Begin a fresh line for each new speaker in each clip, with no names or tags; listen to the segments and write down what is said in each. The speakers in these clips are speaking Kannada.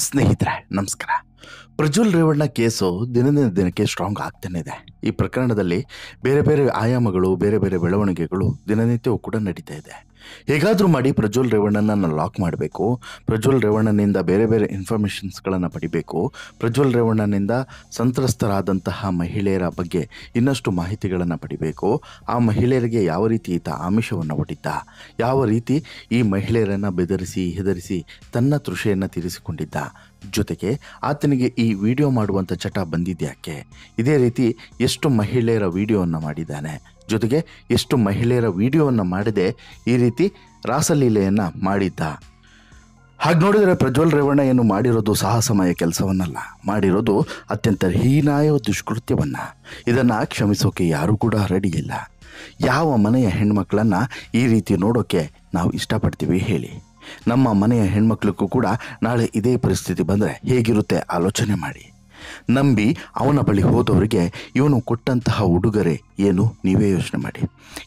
ಸ್ನೇಹಿತರೆ ನಮಸ್ಕಾರ. ಪ್ರಜ್ವಲ್ ರೇವಣ್ಣ ಕೇಸು ದಿನದಿಂದ ದಿನಕ್ಕೆ ಸ್ಟ್ರಾಂಗ್ ಆಗ್ತಾನೆ ಇದೆ. ಈ ಪ್ರಕರಣದಲ್ಲಿ ಬೇರೆ ಬೇರೆ ಆಯಾಮಗಳು, ಬೇರೆ ಬೇರೆ ಬೆಳವಣಿಗೆಗಳು ದಿನನಿತ್ಯವೂ ಕೂಡ ನಡೀತಾ ಇದೆ. ಹೇಗಾದರೂ ಮಾಡಿ ಪ್ರಜ್ವಲ್ ರೇವಣ್ಣನ ಲಾಕ್ ಮಾಡಬೇಕು, ಪ್ರಜ್ವಲ್ ರೇವಣ್ಣನಿಂದ ಬೇರೆ ಬೇರೆ ಇನ್ಫಾರ್ಮೇಷನ್ಸ್ಗಳನ್ನು ಪಡಿಬೇಕು, ಪ್ರಜ್ವಲ್ ರೇವಣ್ಣನಿಂದ ಸಂತ್ರಸ್ತರಾದಂತಹ ಮಹಿಳೆಯರ ಬಗ್ಗೆ ಇನ್ನಷ್ಟು ಮಾಹಿತಿಗಳನ್ನು ಪಡಿಬೇಕು, ಆ ಮಹಿಳೆಯರಿಗೆ ಯಾವ ರೀತಿ ಈತ ಆಮಿಷವನ್ನು ಒಡ್ಡಿದ್ದ, ಯಾವ ರೀತಿ ಈ ಮಹಿಳೆಯರನ್ನು ಬೆದರಿಸಿ ಹೆದರಿಸಿ ತನ್ನ ತೃಷೆಯನ್ನು ತೀರಿಸಿಕೊಂಡಿದ್ದ, ಜೊತೆಗೆ ಆತನಿಗೆ ಈ ವಿಡಿಯೋ ಮಾಡುವಂಥ ಚಟ ಬಂದಿದ್ಯಾಕೆ, ಇದೇ ರೀತಿ ಎಷ್ಟು ಮಹಿಳೆಯರ ವಿಡಿಯೋವನ್ನು ಮಾಡಿದ್ದಾನೆ, ಜೊತೆಗೆ ಎಷ್ಟು ಮಹಿಳೆಯರ ವಿಡಿಯೋವನ್ನು ಮಾಡದೆ ಈ ರೀತಿ ರಾಸಲೀಲೆಯನ್ನು ಮಾಡಿದ್ದ. ಹಾಗೆ ನೋಡಿದರೆ ಪ್ರಜ್ವಲ್ ರೇವಣ್ಣ ಏನು ಮಾಡಿರೋದು ಸಾಹಸಮಯ ಕೆಲಸವನ್ನಲ್ಲ, ಮಾಡಿರೋದು ಅತ್ಯಂತ ಹೀನಾಯ ದುಷ್ಕೃತ್ಯವನ್ನು. ಇದನ್ನು ಕ್ಷಮಿಸೋಕೆ ಯಾರೂ ಕೂಡ ರೆಡಿ ಇಲ್ಲ. ಯಾವ ಮನೆಯ ಹೆಣ್ಮಕ್ಳನ್ನು ಈ ರೀತಿ ನೋಡೋಕ್ಕೆ ನಾವು ಇಷ್ಟಪಡ್ತೀವಿ ಹೇಳಿ? ನಮ್ಮ ಮನೆಯ ಹೆಣ್ಮಕ್ಳಿಗೂ ಕೂಡ ನಾಳೆ ಇದೇ ಪರಿಸ್ಥಿತಿ ಬಂದರೆ ಹೇಗಿರುತ್ತೆ ಆಲೋಚನೆ ಮಾಡಿ. ನಂಬಿ ಅವನ ಬಳಿ ಹೋದವರಿಗೆ ಇವನು ಕೊಟ್ಟಂತಹ ಉಡುಗೊರೆ ಏನು ನೀವೇ ಯೋಚನೆ ಮಾಡಿ.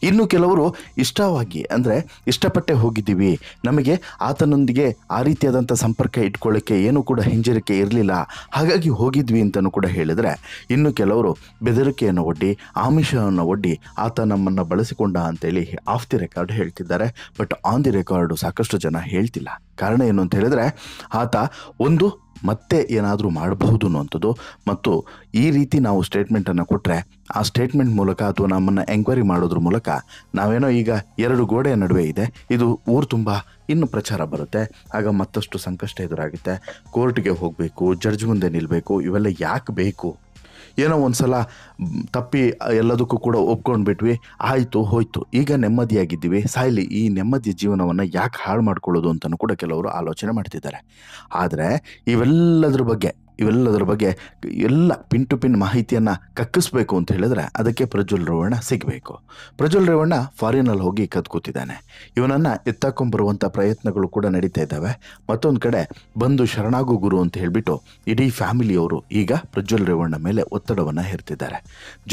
ಇನ್ನು ಕೆಲವರು ಇಷ್ಟವಾಗಿ ಅಂದರೆ ಇಷ್ಟಪಟ್ಟೆ ಹೋಗಿದ್ದೀವಿ, ನಮಗೆ ಆತನೊಂದಿಗೆ ಆ ರೀತಿಯಾದಂಥ ಸಂಪರ್ಕ ಇಟ್ಕೊಳ್ಳೋಕ್ಕೆ ಏನೂ ಕೂಡ ಹಿಂಜರಿಕೆ ಇರಲಿಲ್ಲ, ಹಾಗಾಗಿ ಹೋಗಿದ್ವಿ ಅಂತಲೂ ಕೂಡ ಹೇಳಿದರೆ, ಇನ್ನು ಕೆಲವರು ಬೆದರಿಕೆಯನ್ನು ಒಡ್ಡಿ ಆಮಿಷವನ್ನು ಒಡ್ಡಿ ಆತ ನಮ್ಮನ್ನು ಬಳಸಿಕೊಂಡ ಅಂತೇಳಿ ಆಫ್ ದಿ ರೆಕಾರ್ಡ್ ಹೇಳ್ತಿದ್ದಾರೆ. ಬಟ್ ಆನ್ ದಿ ರೆಕಾರ್ಡು ಸಾಕಷ್ಟು ಜನ ಹೇಳ್ತಿಲ್ಲ. ಕಾರಣ ಏನು ಅಂತ ಹೇಳಿದ್ರೆ, ಆತ ಒಂದು ಮತ್ತೆ ಏನಾದರೂ ಮಾಡಬಹುದು ಅನ್ನುವಂಥದ್ದು, ಮತ್ತು ಈ ರೀತಿ ನಾವು ಸ್ಟೇಟ್ಮೆಂಟನ್ನು ಕೊಟ್ಟರೆ ಆ ಸ್ಟೇಟ್ಮೆಂಟ್ ಮೂಲಕ ಅಥವಾ ನಮ್ಮನ್ನು ಎಂಕ್ವೈರಿ ಮಾಡೋದ್ರ ಮೂಲಕ ನಾವೇನೋ ಈಗ ಎರಡು ಗೋಡೆಯ ನಡುವೆ ಇದೆ, ಇದು ಊರು ತುಂಬ ಇನ್ನು ಪ್ರಚಾರ ಬರುತ್ತೆ, ಆಗ ಮತ್ತಷ್ಟು ಸಂಕಷ್ಟ ಎದುರಾಗುತ್ತೆ, ಕೋರ್ಟ್ಗೆ ಹೋಗಬೇಕು, ಜಡ್ಜ್ ಮುಂದೆ ನಿಲ್ಲಬೇಕು, ಇವೆಲ್ಲ ಯಾಕೆ ಬೇಕು? ಏನೋ ಒಂದು ಸಲ ತಪ್ಪಿ ಎಲ್ಲದಕ್ಕೂ ಕೂಡ ಒಪ್ಕೊಂಡ್ಬಿಟ್ವಿ, ಆಯಿತು ಹೋಯ್ತು, ಈಗ ನೆಮ್ಮದಿಯಾಗಿದ್ದೀವಿ, ಸಾಯಲಿ, ಈ ನೆಮ್ಮದಿಯ ಜೀವನವನ್ನು ಯಾಕೆ ಹಾಳು ಮಾಡ್ಕೊಳ್ಳೋದು ಅಂತಲೂ ಕೂಡ ಕೆಲವರು ಆಲೋಚನೆ ಮಾಡ್ತಿದ್ದಾರೆ. ಆದರೆ ಇವೆಲ್ಲದರ ಬಗ್ಗೆ ಎಲ್ಲ ಪಿನ್ ಟು ಪಿನ್ ಮಾಹಿತಿಯನ್ನು ಕಕ್ಕಿಸ್ಬೇಕು ಅಂತ ಹೇಳಿದ್ರೆ ಅದಕ್ಕೆ ಪ್ರಜ್ವಲ್ ರೇವಣ್ಣ ಸಿಗಬೇಕು. ಪ್ರಜ್ವಲ್ ರೇವಣ್ಣ ಫಾರಿನಲ್ಲಿ ಹೋಗಿ ಕದ್ಕೂತಿದ್ದಾನೆ. ಇವನನ್ನು ಎತ್ತಾಕೊಂಬರುವಂಥ ಪ್ರಯತ್ನಗಳು ಕೂಡ ನಡೀತಾ ಇದ್ದಾವೆ. ಮತ್ತೊಂದು ಕಡೆ ಬಂದು ಶರಣಾಗು ಗುರು ಅಂತ ಹೇಳಿಬಿಟ್ಟು ಇಡೀ ಫ್ಯಾಮಿಲಿಯವರು ಈಗ ಪ್ರಜ್ವಲ್ ರೇವಣ್ಣ ಮೇಲೆ ಒತ್ತಡವನ್ನು ಹೇರ್ತಿದ್ದಾರೆ.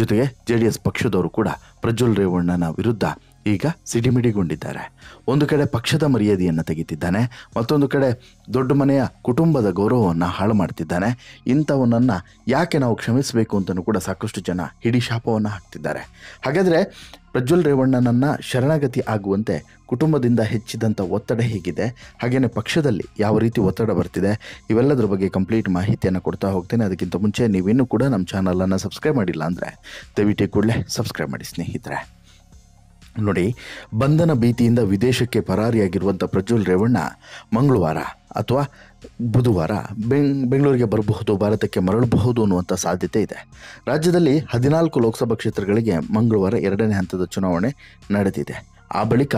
ಜೊತೆಗೆ JDS ಪಕ್ಷದವರು ಕೂಡ ಪ್ರಜ್ವಲ್ ರೇವಣ್ಣನ ವಿರುದ್ಧ ಈಗ ಸಿಡಿಮಿಡಿಗೊಂಡಿದ್ದಾರೆ. ಒಂದು ಕಡೆ ಪಕ್ಷದ ಮರ್ಯಾದೆಯನ್ನು ತೆಗಿತಿದ್ದಾನೆ, ಮತ್ತೊಂದು ಕಡೆ ದೊಡ್ಡ ಮನೆಯ ಕುಟುಂಬದ ಗೌರವವನ್ನು ಹಾಳು ಮಾಡ್ತಿದ್ದಾನೆ. ಇಂಥವನನ್ನು ಯಾಕೆ ನಾವು ಕ್ಷಮಿಸಬೇಕು ಅಂತಲೂ ಕೂಡ ಸಾಕಷ್ಟು ಜನ ಹಿಡಿ ಶಾಪವನ್ನು ಹಾಕ್ತಿದ್ದಾರೆ. ಹಾಗಾದರೆ ಪ್ರಜ್ವಲ್ ರೇವಣ್ಣನನ್ನು ಶರಣಾಗತಿ ಆಗುವಂತೆ ಕುಟುಂಬದಿಂದ ಹೆಚ್ಚಿದಂಥ ಒತ್ತಡ ಹೇಗಿದೆ, ಹಾಗೆಯೇ ಪಕ್ಷದಲ್ಲಿ ಯಾವ ರೀತಿ ಒತ್ತಡ ಬರ್ತಿದೆ, ಇವೆಲ್ಲದರ ಬಗ್ಗೆ ಕಂಪ್ಲೀಟ್ ಮಾಹಿತಿಯನ್ನು ಕೊಡ್ತಾ ಹೋಗ್ತೇನೆ. ಅದಕ್ಕಿಂತ ಮುಂಚೆ ನೀವಿನ್ನೂ ಕೂಡ ನಮ್ಮ ಚಾನಲನ್ನು ಸಬ್ಸ್ಕ್ರೈಬ್ ಮಾಡಿಲ್ಲ ಅಂದರೆ ದಯವಿಟ್ಟು ಕೂಡಲೇ ಸಬ್ಸ್ಕ್ರೈಬ್ ಮಾಡಿ ಸ್ನೇಹಿತರೆ. ನೋಡಿ, ಬಂಧನ ಭೀತಿಯಿಂದ ವಿದೇಶಕ್ಕೆ ಪರಾರಿಯಾಗಿರುವಂಥ ಪ್ರಜ್ವಲ್ ರೇವಣ್ಣ ಮಂಗಳವಾರ ಅಥವಾ ಬುಧವಾರ ಬೆಂಗಳೂರಿಗೆ ಬರಬಹುದು, ಭಾರತಕ್ಕೆ ಮರಳಬಹುದು ಅನ್ನುವಂಥ ಸಾಧ್ಯತೆ ಇದೆ. ರಾಜ್ಯದಲ್ಲಿ 14 ಲೋಕಸಭಾ ಕ್ಷೇತ್ರಗಳಿಗೆ ಮಂಗಳವಾರ 2ನೇ ಹಂತದ ಚುನಾವಣೆ ನಡೆದಿದೆ. ಆ ಬಳಿಕ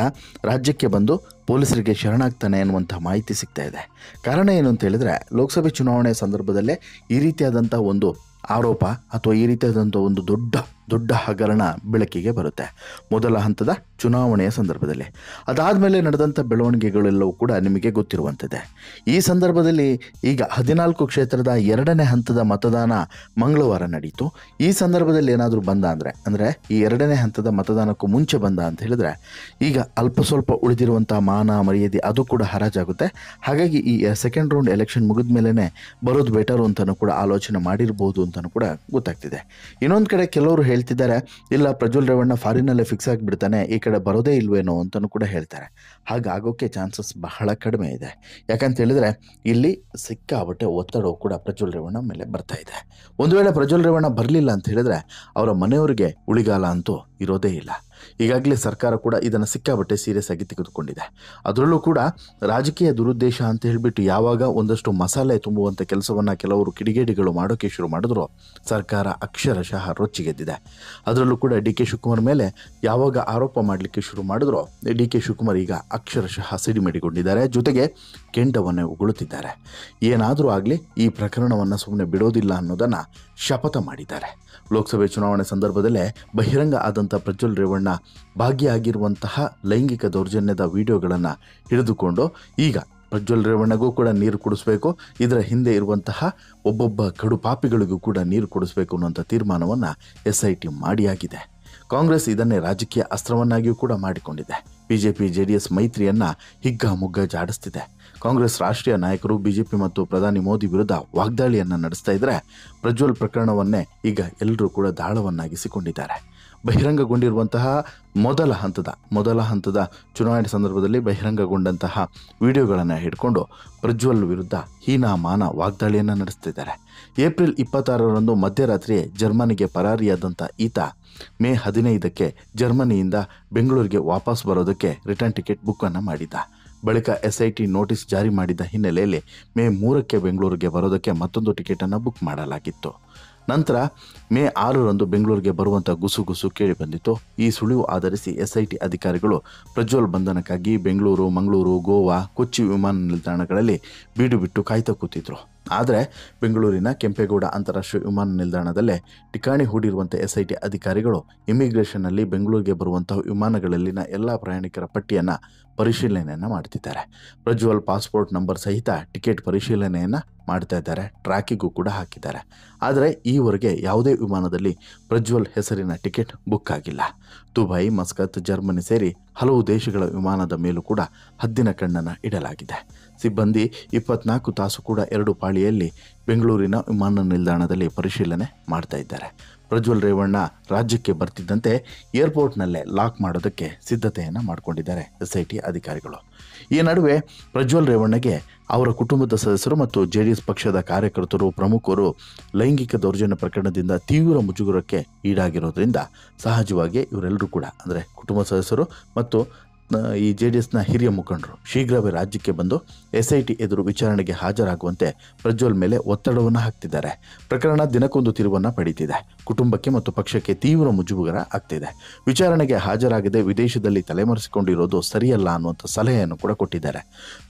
ರಾಜ್ಯಕ್ಕೆ ಬಂದು ಪೊಲೀಸರಿಗೆ ಶರಣಾಗ್ತಾನೆ ಅನ್ನುವಂಥ ಮಾಹಿತಿ ಸಿಗ್ತಾ ಇದೆ. ಕಾರಣ ಏನು ಅಂತ ಹೇಳಿದ್ರೆ, ಲೋಕಸಭೆ ಚುನಾವಣೆಯ ಸಂದರ್ಭದಲ್ಲೇ ಈ ರೀತಿಯಾದಂಥ ಒಂದು ಆರೋಪ ಅಥವಾ ಈ ರೀತಿಯಾದಂಥ ಒಂದು ದೊಡ್ಡ ಹಗರಣ ಬೆಳಕಿಗೆ ಬರುತ್ತೆ ಮೊದಲ ಹಂತದ ಚುನಾವಣೆಯ ಸಂದರ್ಭದಲ್ಲಿ. ಅದಾದಮೇಲೆ ನಡೆದಂಥ ಬೆಳವಣಿಗೆಗಳೆಲ್ಲವೂ ಕೂಡ ನಿಮಗೆ ಗೊತ್ತಿರುವಂಥದ್ದೇ. ಈ ಸಂದರ್ಭದಲ್ಲಿ ಈಗ 14 ಕ್ಷೇತ್ರದ 2ನೇ ಹಂತದ ಮತದಾನ ಮಂಗಳವಾರ ನಡೀತು. ಈ ಸಂದರ್ಭದಲ್ಲಿ ಏನಾದರೂ ಬಂದ ಅಂದರೆ ಈ 2ನೇ ಹಂತದ ಮತದಾನಕ್ಕೂ ಮುಂಚೆ ಬಂದ ಅಂತ ಹೇಳಿದ್ರೆ, ಈಗ ಅಲ್ಪ ಸ್ವಲ್ಪ ಉಳಿದಿರುವಂಥ ಮಾನ ಮರ್ಯಾದೆ ಅದು ಕೂಡ ಹರಾಜಾಗುತ್ತೆ. ಹಾಗಾಗಿ ಈ ಸೆಕೆಂಡ್ ರೌಂಡ್ ಎಲೆಕ್ಷನ್ ಮುಗಿದ ಮೇಲೇ ಬರೋದು ಬೆಟರು ಅಂತಲೂ ಕೂಡ ಆಲೋಚನೆ ಮಾಡಿರ್ಬೋದು ಅಂತಲೂ ಕೂಡ ಗೊತ್ತಾಗ್ತಿದೆ. ಇನ್ನೊಂದು ಕಡೆ ಕೆಲವರು ಹೇಳ್ತಿದ್ದಾರೆ, ಇಲ್ಲ ಪ್ರಜ್ವಲ್ ರೇವಣ್ಣ ಫಾರಿನಲ್ಲೇ ಫಿಕ್ಸ್ ಆಗಿಬಿಡ್ತಾನೆ, ಈ ಕಡೆ ಬರೋದೇ ಇಲ್ವೇನೋ ಅಂತಲೂ ಕೂಡ ಹೇಳ್ತಾರೆ. ಹಾಗಾಗೋಕ್ಕೆ ಚಾನ್ಸಸ್ ಬಹಳ ಕಡಿಮೆ ಇದೆ. ಯಾಕಂತ ಹೇಳಿದ್ರೆ ಇಲ್ಲಿ ಸಿಕ್ಕಾಬಟ್ಟೆ ಒತ್ತಡವು ಕೂಡ ಪ್ರಜ್ವಲ್ ರೇವಣ್ಣ ಮೇಲೆ ಬರ್ತಾ ಇದೆ. ಒಂದು ವೇಳೆ ಪ್ರಜ್ವಲ್ ರೇವಣ್ಣ ಬರಲಿಲ್ಲ ಅಂತ ಹೇಳಿದ್ರೆ ಅವರ ಮನೆಯವರಿಗೆ ಉಳಿಗಾಲ ಅಂತೂ ಇರೋದೇ ಇಲ್ಲ. ಈಗಾಗಲೇ ಸರ್ಕಾರ ಕೂಡ ಇದನ್ನು ಸಿಕ್ಕಾಬಟ್ಟೆ ಸೀರಿಯಸ್ ಆಗಿ ತೆಗೆದುಕೊಂಡಿದೆ. ಅದರಲ್ಲೂ ಕೂಡ ರಾಜಕೀಯ ದುರುದ್ದೇಶ ಅಂತ ಹೇಳಿಬಿಟ್ಟು ಯಾವಾಗ ಒಂದಷ್ಟು ಮಸಾಲೆ ತುಂಬುವಂಥ ಕೆಲಸವನ್ನು ಕೆಲವರು ಕಿಡಿಗೇಡಿಗಳು ಮಾಡೋಕ್ಕೆ ಶುರು ಮಾಡಿದ್ರು, ಸರ್ಕಾರ ಅಕ್ಷರಶಃ ರೊಚ್ಚಿಗೆದ್ದಿದೆ. ಅದರಲ್ಲೂ ಕೂಡ DK ಶಿವಕುಮಾರ್ ಮೇಲೆ ಯಾವಾಗ ಆರೋಪ ಮಾಡಲಿಕ್ಕೆ ಶುರು ಮಾಡಿದ್ರು, DK ಶಿವಕುಮಾರ್ ಈಗ ಅಕ್ಷರಶಃ ಸಿಡಿಮಿಡಿಗೊಂಡಿದ್ದಾರೆ. ಜೊತೆಗೆ ಕೆಂಡವನ್ನೇ ಉಗುಳುತ್ತಿದ್ದಾರೆ. ಏನಾದರೂ ಆಗಲಿ ಈ ಪ್ರಕರಣವನ್ನು ಸುಮ್ಮನೆ ಬಿಡೋದಿಲ್ಲ ಅನ್ನೋದನ್ನು ಶಪಥ ಮಾಡಿದ್ದಾರೆ. ಲೋಕಸಭೆ ಚುನಾವಣೆ ಸಂದರ್ಭದಲ್ಲೇ ಬಹಿರಂಗ ಆದಂಥ ಪ್ರಜ್ವಲ್ ರೇವಣ್ಣ ಭಾಗಿಯಾಗಿರುವಂತಹ ಲೈಂಗಿಕ ದೌರ್ಜನ್ಯದ ವಿಡಿಯೋಗಳನ್ನು ಹಿಡಿದುಕೊಂಡು ಈಗ ಪ್ರಜ್ವಲ್ ರೇವಣ್ಣಗೂ ಕೂಡ ನೀರು ಕುಡಿಸ್ಬೇಕು, ಇದರ ಹಿಂದೆ ಇರುವಂತಹ ಒಬ್ಬೊಬ್ಬ ಕಡು ಪಾಪಿಗಳಿಗೂ ಕೂಡ ನೀರು ಕುಡಿಸ್ಬೇಕು ಅನ್ನುವಂಥ ತೀರ್ಮಾನವನ್ನು SIT ಮಾಡಿಯಾಗಿದೆ. ಕಾಂಗ್ರೆಸ್ ಇದನ್ನೇ ರಾಜಕೀಯ ಅಸ್ತ್ರವನ್ನಾಗಿಯೂ ಕೂಡ ಮಾಡಿಕೊಂಡಿದೆ. BJP JDS ಮೈತ್ರಿಯನ್ನು ಹಿಗ್ಗಾಮುಗ್ಗ ಜಾಡಿಸ್ತಿದೆ. ಕಾಂಗ್ರೆಸ್ ರಾಷ್ಟ್ರೀಯ ನಾಯಕರು ಬಿಜೆಪಿ ಮತ್ತು ಪ್ರಧಾನಿ ಮೋದಿ ವಿರುದ್ಧ ವಾಗ್ದಾಳಿಯನ್ನು ನಡೆಸ್ತಾ ಇದ್ರೆ ಪ್ರಜ್ವಲ್ ಪ್ರಕರಣವನ್ನೇ ಈಗ ಎಲ್ಲರೂ ಕೂಡ ದಾಳವನ್ನಾಗಿಸಿಕೊಂಡಿದ್ದಾರೆ. ಬಹಿರಂಗಗೊಂಡಿರುವಂತಹ ಮೊದಲ ಹಂತದ ಚುನಾವಣೆ ಸಂದರ್ಭದಲ್ಲಿ ಬಹಿರಂಗಗೊಂಡಂತಹ ವಿಡಿಯೋಗಳನ್ನು ಹಿಡ್ಕೊಂಡು ಪ್ರಜ್ವಲ್ ವಿರುದ್ಧ ಹೀನಾಮಾನ ವಾಗ್ದಾಳಿಯನ್ನು ನಡೆಸ್ತಿದ್ದಾರೆ. ಏಪ್ರಿಲ್ 26ರಂದು ಮಧ್ಯರಾತ್ರಿ ಜರ್ಮನಿಗೆ ಪರಾರಿಯಾದಂಥ ಈತ ಮೇ 15ಕ್ಕೆ ಜರ್ಮನಿಯಿಂದ ಬೆಂಗಳೂರಿಗೆ ವಾಪಸ್ ಬರೋದಕ್ಕೆ ರಿಟರ್ನ್ ಟಿಕೆಟ್ ಬುಕ್ಕನ್ನು ಮಾಡಿದ್ದ. ಬಳಿಕ SIT ನೋಟಿಸ್ ಜಾರಿ ಮಾಡಿದ ಹಿನ್ನೆಲೆಯಲ್ಲಿ ಮೇ 3ಕ್ಕೆ ಬೆಂಗಳೂರಿಗೆ ಬರೋದಕ್ಕೆ ಮತ್ತೊಂದು ಟಿಕೆಟನ್ನು ಬುಕ್ ಮಾಡಲಾಗಿತ್ತು. ನಂತರ ಮೇ 6ರಂದು ಬೆಂಗಳೂರಿಗೆ ಬರುವಂಥ ಗುಸುಗುಸು ಕೇಳಿಬಂದಿತ್ತು. ಈ ಸುಳಿವು ಆಧರಿಸಿ SIT ಅಧಿಕಾರಿಗಳು ಪ್ರಜ್ವಲ್ ಬಂಧನಕ್ಕಾಗಿ ಬೆಂಗಳೂರು, ಮಂಗಳೂರು, ಗೋವಾ, ಕೊಚ್ಚಿ ವಿಮಾನ ನಿಲ್ದಾಣಗಳಲ್ಲಿ ಬೀಡು ಬಿಟ್ಟು ಕಾಯ್ತಾ ಕೂತಿದ್ರು. ಆದರೆ ಬೆಂಗಳೂರಿನ ಕೆಂಪೇಗೌಡ ಅಂತಾರಾಷ್ಟ್ರೀಯ ವಿಮಾನ ನಿಲ್ದಾಣದಲ್ಲೇ ಠಿಕಾಣಿ ಹೂಡಿರುವಂಥ SIT ಅಧಿಕಾರಿಗಳು ಇಮಿಗ್ರೇಷನ್ನಲ್ಲಿ ಬೆಂಗಳೂರಿಗೆ ಬರುವಂತಹ ವಿಮಾನಗಳಲ್ಲಿನ ಎಲ್ಲ ಪ್ರಯಾಣಿಕರ ಪಟ್ಟಿಯನ್ನು ಪರಿಶೀಲನೆಯನ್ನು ಮಾಡ್ತಿದ್ದಾರೆ. ಪ್ರಜ್ವಲ್ ಪಾಸ್ಪೋರ್ಟ್ ನಂಬರ್ ಸಹಿತ ಟಿಕೆಟ್ ಪರಿಶೀಲನೆಯನ್ನು ಮಾಡ್ತಾ ಇದ್ದಾರೆ. ಟ್ರ್ಯಾಕಿಗೂ ಕೂಡ ಹಾಕಿದ್ದಾರೆ. ಆದರೆ ಈವರೆಗೆ ಯಾವುದೇ ವಿಮಾನದಲ್ಲಿ ಪ್ರಜ್ವಲ್ ಹೆಸರಿನ ಟಿಕೆಟ್ ಬುಕ್ ಆಗಿಲ್ಲ. ದುಬೈ, ಮಸ್ಕತ್, ಜರ್ಮನಿ ಸೇರಿ ಹಲವು ದೇಶಗಳ ವಿಮಾನದ ಮೇಲೂ ಕೂಡ ಹದ್ದಿನ ಕಣ್ಣನ್ನು ಇಡಲಾಗಿದೆ. ಸಿಬ್ಬಂದಿ 24 ತಾಸು ಕೂಡ 2 ಪಾಳಿಯಲ್ಲಿ ಬೆಂಗಳೂರಿನ ವಿಮಾನ ನಿಲ್ದಾಣದಲ್ಲಿ ಪರಿಶೀಲನೆ ಮಾಡ್ತಾ ಇದ್ದಾರೆ. ಪ್ರಜ್ವಲ್ ರೇವಣ್ಣ ರಾಜ್ಯಕ್ಕೆ ಬರ್ತಿದ್ದಂತೆ ಏರ್ಪೋರ್ಟ್ನಲ್ಲೇ ಲಾಕ್ ಮಾಡೋದಕ್ಕೆ ಸಿದ್ಧತೆಯನ್ನು ಮಾಡಿಕೊಂಡಿದ್ದಾರೆ SIT ಅಧಿಕಾರಿಗಳು. ಈ ನಡುವೆ ಪ್ರಜ್ವಲ್ ರೇವಣ್ಣಗೆ ಅವರ ಕುಟುಂಬದ ಸದಸ್ಯರು ಮತ್ತು JDS ಪಕ್ಷದ ಕಾರ್ಯಕರ್ತರು, ಪ್ರಮುಖರು ಲೈಂಗಿಕ ದೌರ್ಜನ್ಯ ಪ್ರಕರಣದಿಂದ ತೀವ್ರ ಮುಜುಗರಕ್ಕೆ ಈಡಾಗಿರೋದ್ರಿಂದ ಸಹಜವಾಗಿ ಇವರೆಲ್ಲರೂ ಕೂಡ ಅಂದರೆ ಕುಟುಂಬ ಸದಸ್ಯರು ಮತ್ತು ಈ JDSನ ಹಿರಿಯ ಮುಖಂಡರು ಶೀಘ್ರವೇ ರಾಜ್ಯಕ್ಕೆ ಬಂದು SIT ಎದುರು ವಿಚಾರಣೆಗೆ ಹಾಜರಾಗುವಂತೆ ಪ್ರಜ್ವಲ್ ಮೇಲೆ ಒತ್ತಡವನ್ನು ಹಾಕ್ತಿದ್ದಾರೆ. ಪ್ರಕರಣ ದಿನಕ್ಕೊಂದು ತಿರುವನ್ನು ಪಡೀತಿದೆ. ಕುಟುಂಬಕ್ಕೆ ಮತ್ತು ಪಕ್ಷಕ್ಕೆ ತೀವ್ರ ಮುಜುಗರ ಆಗ್ತಿದೆ. ವಿಚಾರಣೆಗೆ ಹಾಜರಾಗದೆ ವಿದೇಶದಲ್ಲಿ ತಲೆಮರೆಸಿಕೊಂಡಿರೋದು ಸರಿಯಲ್ಲ ಅನ್ನುವಂಥ ಸಲಹೆಯನ್ನು ಕೂಡ ಕೊಟ್ಟಿದ್ದಾರೆ.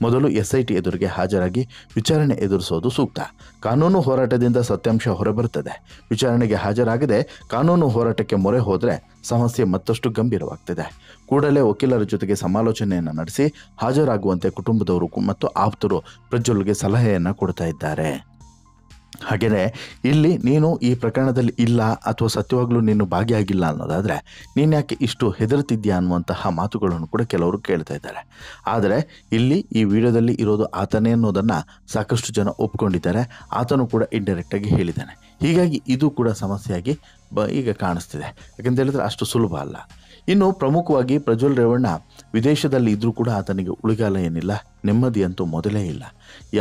ಮೊದಲು SIT ಎದುರಿಗೆ ಹಾಜರಾಗಿ ವಿಚಾರಣೆ ಎದುರಿಸೋದು ಸೂಕ್ತ. ಕಾನೂನು ಹೋರಾಟದಿಂದ ಸತ್ಯಾಂಶ ಹೊರಬರುತ್ತದೆ. ವಿಚಾರಣೆಗೆ ಹಾಜರಾಗದೆ ಕಾನೂನು ಹೋರಾಟಕ್ಕೆ ಮೊರೆ ಹೋದರೆ ಸಮಸ್ಯೆ ಮತ್ತಷ್ಟು ಗಂಭೀರವಾಗ್ತಿದೆ. ಕೂಡಲೇ ವಕೀಲರ ಜೊತೆಗೆ ಸಮಾಲೋಚನೆಯನ್ನು ನಡೆಸಿ ಹಾಜರಾಗುವಂತೆ ಕುಟುಂಬದವರು ಮತ್ತು ಆಪ್ತರು ಪ್ರಜ್ವಲ್ಗೆ ಸಲಹೆಯನ್ನು ಕೊಡ್ತಾ ಇದ್ದಾರೆ. ಹಾಗೆಯೇ ಇಲ್ಲಿ ನೀನು ಈ ಪ್ರಕರಣದಲ್ಲಿ ಇಲ್ಲ ಅಥವಾ ಸತ್ಯವಾಗ್ಲೂ ನೀನು ಭಾಗಿಯಾಗಿಲ್ಲ ಅನ್ನೋದಾದರೆ ನೀನು ಯಾಕೆ ಇಷ್ಟು ಹೆದರ್ತಿದ್ಯಾ ಅನ್ನುವಂತಹ ಮಾತುಗಳನ್ನು ಕೂಡ ಕೆಲವರು ಕೇಳ್ತಾ ಇದ್ದಾರೆ. ಆದರೆ ಇಲ್ಲಿ ಈ ವಿಡಿಯೋದಲ್ಲಿ ಇರೋದು ಆತನೇ ಅನ್ನೋದನ್ನು ಸಾಕಷ್ಟು ಜನ ಒಪ್ಕೊಂಡಿದ್ದಾರೆ. ಆತನು ಕೂಡ ಇಂಡೈರೆಕ್ಟಾಗಿ ಹೇಳಿದ್ದಾನೆ. ಹೀಗಾಗಿ ಇದು ಕೂಡ ಸಮಸ್ಯೆಯಾಗಿ ಈಗ ಕಾಣಿಸ್ತಿದೆ. ಯಾಕಂತ ಹೇಳಿದ್ರೆ ಅಷ್ಟು ಸುಲಭ ಅಲ್ಲ. ಇನ್ನು ಪ್ರಮುಖವಾಗಿ ಪ್ರಜ್ವಲ್ ರೇವಣ್ಣ ವಿದೇಶದಲ್ಲಿ ಇದ್ದರೂ ಕೂಡ ಆತನಿಗೆ ಉಳಿಗಾಲ ಏನಿಲ್ಲ, ನೆಮ್ಮದಿ ಅಂತೂ ಮೊದಲೇ ಇಲ್ಲ.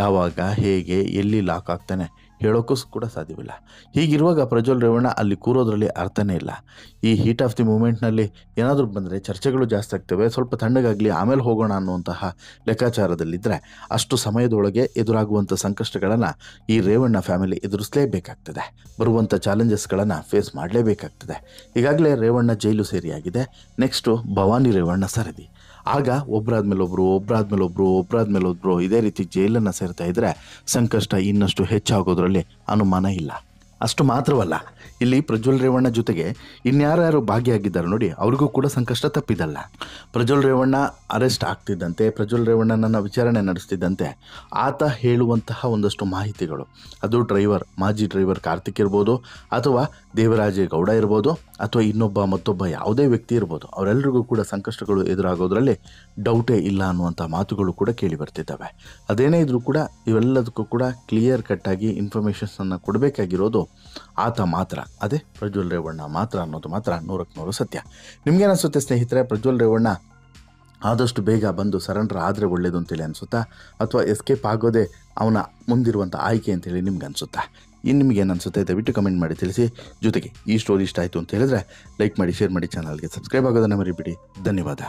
ಯಾವಾಗ, ಹೇಗೆ, ಎಲ್ಲಿ ಲಾಕ್ ಆಗ್ತಾನೆ ಹೇಳೋಕ್ಕೂ ಕೂಡ ಸಾಧ್ಯವಿಲ್ಲ. ಹೀಗಿರುವಾಗ ಪ್ರಜ್ವಲ್ ರೇವಣ್ಣ ಅಲ್ಲಿ ಕೂರೋದ್ರಲ್ಲಿ ಅರ್ಥನೇ ಇಲ್ಲ. ಈ ಹೀಟ್ ಆಫ್ ದಿ ಮೂಮೆಂಟ್ನಲ್ಲಿ ಏನಾದರೂ ಬಂದರೆ ಚರ್ಚೆಗಳು ಜಾಸ್ತಿ ಆಗ್ತವೆ. ಸ್ವಲ್ಪ ತಣ್ಣಗಾಗಲಿ ಆಮೇಲೆ ಹೋಗೋಣ ಅನ್ನುವಂತಹ ಲೆಕ್ಕಾಚಾರದಲ್ಲಿದ್ದರೆ ಅಷ್ಟು ಸಮಯದೊಳಗೆ ಎದುರಾಗುವಂಥ ಸಂಕಷ್ಟಗಳನ್ನು ಈ ರೇವಣ್ಣ ಫ್ಯಾಮಿಲಿ ಎದುರಿಸಲೇಬೇಕಾಗ್ತದೆ. ಬರುವಂಥ ಚಾಲೆಂಜಸ್ಗಳನ್ನು ಫೇಸ್ ಮಾಡಲೇಬೇಕಾಗ್ತದೆ. ಈಗಾಗಲೇ ರೇವಣ್ಣ ಜೈಲು ಸೇರಿಯಾಗಿದೆ. ನೆಕ್ಸ್ಟು ಭವಾನಿ ರೇವಣ್ಣ ಸರದಿ. ಆಗ ಒಬ್ಬರಾದ್ಮೇಲೊಬ್ಬರು ಇದೇ ರೀತಿ ಜೈಲನ್ನು ಸೇರ್ತಾ ಇದ್ದರೆ ಸಂಕಷ್ಟ ಇನ್ನಷ್ಟು ಹೆಚ್ಚಾಗೋದ್ರಲ್ಲಿ ಅನುಮಾನ ಇಲ್ಲ. ಅಷ್ಟು ಮಾತ್ರವಲ್ಲ, ಇಲ್ಲಿ ಪ್ರಜ್ವಲ್ ರೇವಣ್ಣ ಜೊತೆಗೆ ಇನ್ಯಾರ್ಯಾರು ಭಾಗಿಯಾಗಿದ್ದಾರೆ ನೋಡಿ, ಅವ್ರಿಗೂ ಕೂಡ ಸಂಕಷ್ಟ ತಪ್ಪಿದಲ್ಲ. ಪ್ರಜ್ವಲ್ ರೇವಣ್ಣ ಅರೆಸ್ಟ್ ಆಗ್ತಿದ್ದಂತೆ, ಪ್ರಜ್ವಲ್ ರೇವಣ್ಣನನ್ನು ವಿಚಾರಣೆ ನಡೆಸ್ತಿದ್ದಂತೆ ಆತ ಹೇಳುವಂತಹ ಒಂದಷ್ಟು ಮಾಹಿತಿಗಳು, ಅದು ಮಾಜಿ ಡ್ರೈವರ್ ಕಾರ್ತಿಕ್ ಇರ್ಬೋದು, ಅಥವಾ ದೇವರಾಜೇಗೌಡ ಇರ್ಬೋದು, ಅಥವಾ ಮತ್ತೊಬ್ಬ ಯಾವುದೇ ವ್ಯಕ್ತಿ ಇರ್ಬೋದು, ಅವರೆಲ್ಲರಿಗೂ ಕೂಡ ಸಂಕಷ್ಟಗಳು ಎದುರಾಗೋದ್ರಲ್ಲಿ ಡೌಟೇ ಇಲ್ಲ ಅನ್ನುವಂಥ ಮಾತುಗಳು ಕೂಡ ಕೇಳಿ ಬರ್ತಿದ್ದಾವೆ. ಅದೇನೇ ಇದ್ರೂ ಕೂಡ ಇವೆಲ್ಲದಕ್ಕೂ ಕೂಡ ಕ್ಲಿಯರ್ ಕಟ್ಟಾಗಿ ಇನ್ಫಾರ್ಮೇಷನ್ಸನ್ನು ಕೊಡಬೇಕಾಗಿರೋದು ಆತ ಮಾತ್ರ, ಅದೇ ಪ್ರಜ್ವಲ್ ರೇವಣ್ಣ ಮಾತ್ರ ಅನ್ನೋದು ಮಾತ್ರ 100% ಸತ್ಯ. ನಿಮಗೇನಿಸುತ್ತೆ ಸ್ನೇಹಿತರೆ? ಪ್ರಜ್ವಲ್ ರೇವಣ್ಣ ಆದಷ್ಟು ಬೇಗ ಬಂದು ಸರೆಂಡರ್ ಆದರೆ ಒಳ್ಳೆಯದು ಅಂತೇಳಿ ಅನಿಸುತ್ತಾ, ಅಥವಾ ಎಸ್ಕೇಪ್ ಆಗೋದೇ ಅವನ ಮುಂದಿರುವಂಥ ಆಯ್ಕೆ ಅಂತೇಳಿ ನಿಮ್ಗೆ ಅನಿಸುತ್ತಾ? ನಿಮಗೇನು ಅನಿಸುತ್ತೆ ದಯವಿಟ್ಟು ಕಮೆಂಟ್ ಮಾಡಿ ತಿಳಿಸಿ. ಜೊತೆಗೆ ಈ ಸ್ಟೋರಿ ಇಷ್ಟ ಆಯಿತು ಅಂತ ಹೇಳಿದ್ರೆ ಲೈಕ್ ಮಾಡಿ, ಶೇರ್ ಮಾಡಿ, ಚಾನಲ್ಗೆ ಸಬ್ಸ್ಕ್ರೈಬ್ ಆಗೋದನ್ನು ಮರಿಬೇಡಿ. ಧನ್ಯವಾದ.